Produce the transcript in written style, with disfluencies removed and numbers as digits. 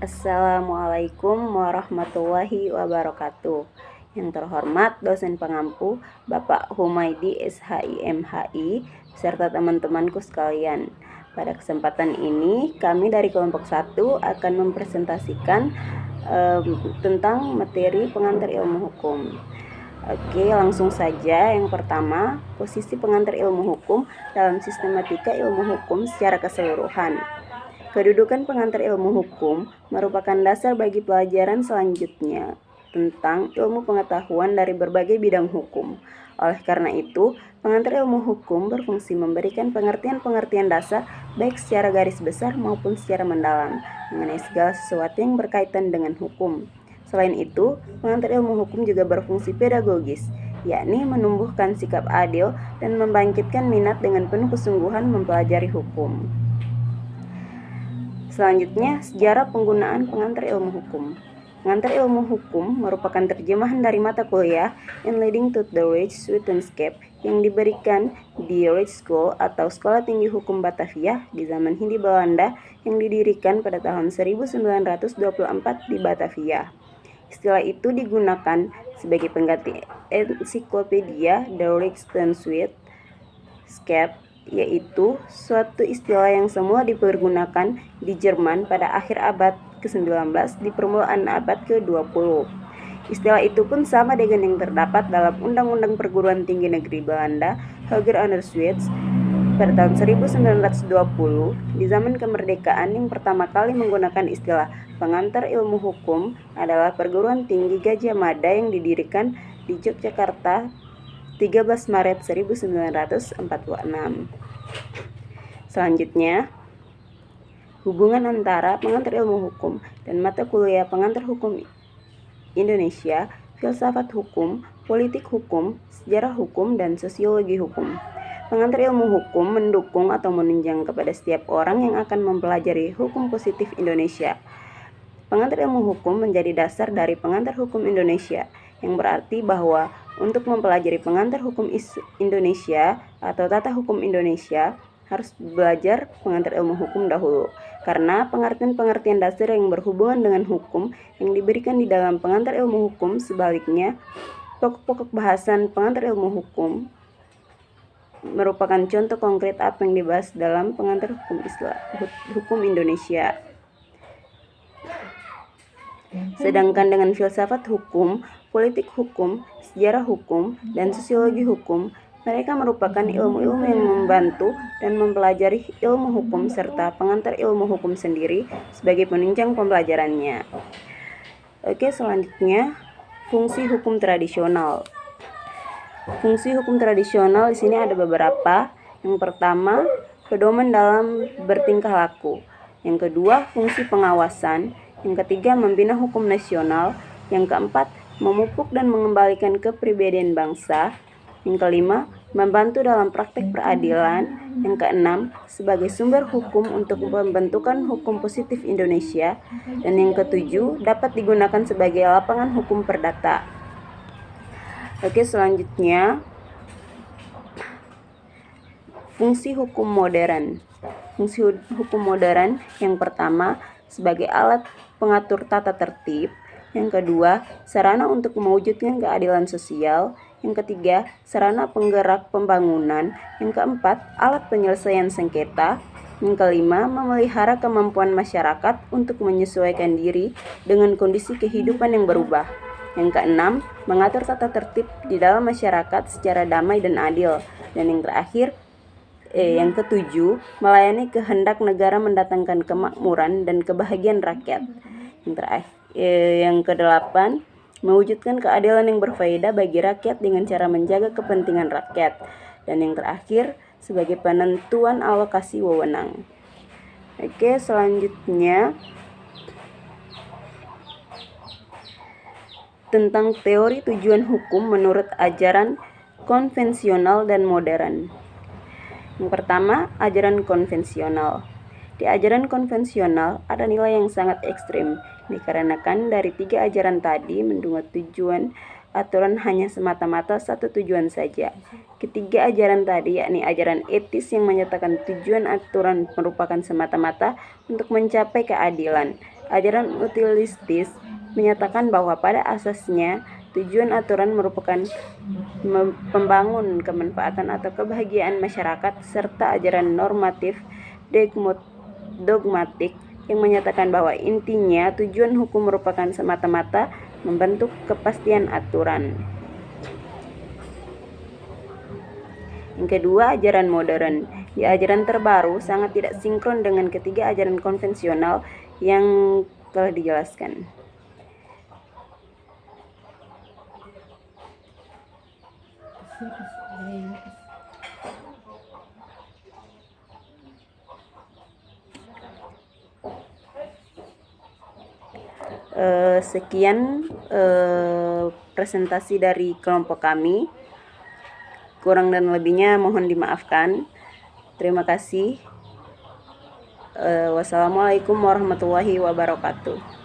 Assalamualaikum warahmatullahi wabarakatuh. Yang terhormat dosen pengampu Bapak Humaydi SHIMHI beserta teman-temanku sekalian. Pada kesempatan ini kami dari kelompok 1 akan mempresentasikan tentang materi pengantar ilmu hukum. Oke, langsung saja. Yang pertama, posisi pengantar ilmu hukum dalam sistematika ilmu hukum secara keseluruhan. Kedudukan pengantar ilmu hukum merupakan dasar bagi pelajaran selanjutnya tentang ilmu pengetahuan dari berbagai bidang hukum. Oleh karena itu, pengantar ilmu hukum berfungsi memberikan pengertian-pengertian dasar baik secara garis besar maupun secara mendalam mengenai segala sesuatu yang berkaitan dengan hukum. Selain itu, pengantar ilmu hukum juga berfungsi pedagogis, yakni menumbuhkan sikap adil dan membangkitkan minat dengan penuh kesungguhan mempelajari hukum. Selanjutnya, sejarah penggunaan pengantar ilmu hukum. Pengantar ilmu hukum merupakan terjemahan dari mata kuliah In Leading to the Rechtswetenschappe yang diberikan di Rechtschool atau Sekolah Tinggi Hukum Batavia di zaman Hindia Belanda yang didirikan pada tahun 1924 di Batavia. Istilah itu digunakan sebagai pengganti ensiklopedia The Rechtswetenschappe, yaitu suatu istilah yang semula dipergunakan di Jerman pada akhir abad ke-19 di permulaan abad ke-20. Istilah itu pun sama dengan yang terdapat dalam Undang-Undang Perguruan Tinggi Negeri Belanda Hoger Onderwijs pada tahun 1920 di zaman kemerdekaan. Yang pertama kali menggunakan istilah pengantar ilmu hukum adalah Perguruan Tinggi Gadjah Mada yang didirikan di Yogyakarta 13 Maret 1946. Selanjutnya, hubungan antara pengantar ilmu hukum dan mata kuliah pengantar hukum Indonesia, filsafat hukum, politik hukum, sejarah hukum, dan sosiologi hukum. Pengantar ilmu hukum mendukung atau menunjang kepada setiap orang yang akan mempelajari hukum positif Indonesia. Pengantar ilmu hukum menjadi dasar dari pengantar hukum Indonesia, yang berarti bahwa untuk mempelajari pengantar hukum Indonesia atau tata hukum Indonesia harus belajar pengantar ilmu hukum dahulu, karena pengertian-pengertian dasar yang berhubungan dengan hukum yang diberikan di dalam pengantar ilmu hukum, sebaliknya pokok-pokok bahasan pengantar ilmu hukum merupakan contoh konkret apa yang dibahas dalam pengantar hukum Indonesia. Sedangkan dengan filsafat hukum, politik hukum, sejarah hukum, dan sosiologi hukum, mereka merupakan ilmu-ilmu yang membantu dan mempelajari ilmu hukum serta pengantar ilmu hukum sendiri sebagai penunjang pembelajarannya. Oke, selanjutnya fungsi hukum tradisional. Fungsi hukum tradisional di sini ada beberapa. Yang pertama, pedoman dalam bertingkah laku. Yang kedua, fungsi pengawasan. Yang ketiga, membina hukum nasional. Yang keempat, memupuk dan mengembalikan kepribadian bangsa. Yang kelima, membantu dalam praktek peradilan. Yang keenam, sebagai sumber hukum untuk pembentukan hukum positif Indonesia. Dan yang ketujuh, dapat digunakan sebagai lapangan hukum perdata. Oke, selanjutnya fungsi hukum modern. Fungsi hukum modern yang pertama, sebagai alat pengatur tata tertib. Yang kedua, sarana untuk mewujudkan keadilan sosial. Yang ketiga, sarana penggerak pembangunan. Yang keempat, alat penyelesaian sengketa. Yang kelima, memelihara kemampuan masyarakat untuk menyesuaikan diri dengan kondisi kehidupan yang berubah. Yang keenam, mengatur tata tertib di dalam masyarakat secara damai dan adil. Dan yang terakhir, yang ketujuh, melayani kehendak negara mendatangkan kemakmuran dan kebahagiaan rakyat. Yang kedelapan, mewujudkan keadilan yang berfaedah bagi rakyat dengan cara menjaga kepentingan rakyat. Dan yang terakhir, sebagai penentuan alokasi wewenang. Oke, selanjutnya tentang teori tujuan hukum menurut ajaran konvensional dan modern. Yang pertama, ajaran konvensional. Di ajaran konvensional ada nilai yang sangat ekstrim, dikarenakan dari 3 ajaran tadi mendukung tujuan aturan hanya semata-mata satu tujuan saja. Ketiga ajaran tadi, yakni ajaran etis yang menyatakan tujuan aturan merupakan semata-mata untuk mencapai keadilan. Ajaran utilistis menyatakan bahwa pada asasnya tujuan aturan merupakan membangun kemanfaatan atau kebahagiaan masyarakat, serta ajaran normatif dogmatik yang menyatakan bahwa intinya tujuan hukum merupakan semata-mata membentuk kepastian aturan. Yang kedua, ajaran modern. Di ajaran terbaru sangat tidak sinkron dengan ketiga ajaran konvensional yang telah dijelaskan. Sekian presentasi dari kelompok kami. Kurang dan lebihnya mohon dimaafkan. Terima kasih. Wassalamualaikum warahmatullahi wabarakatuh.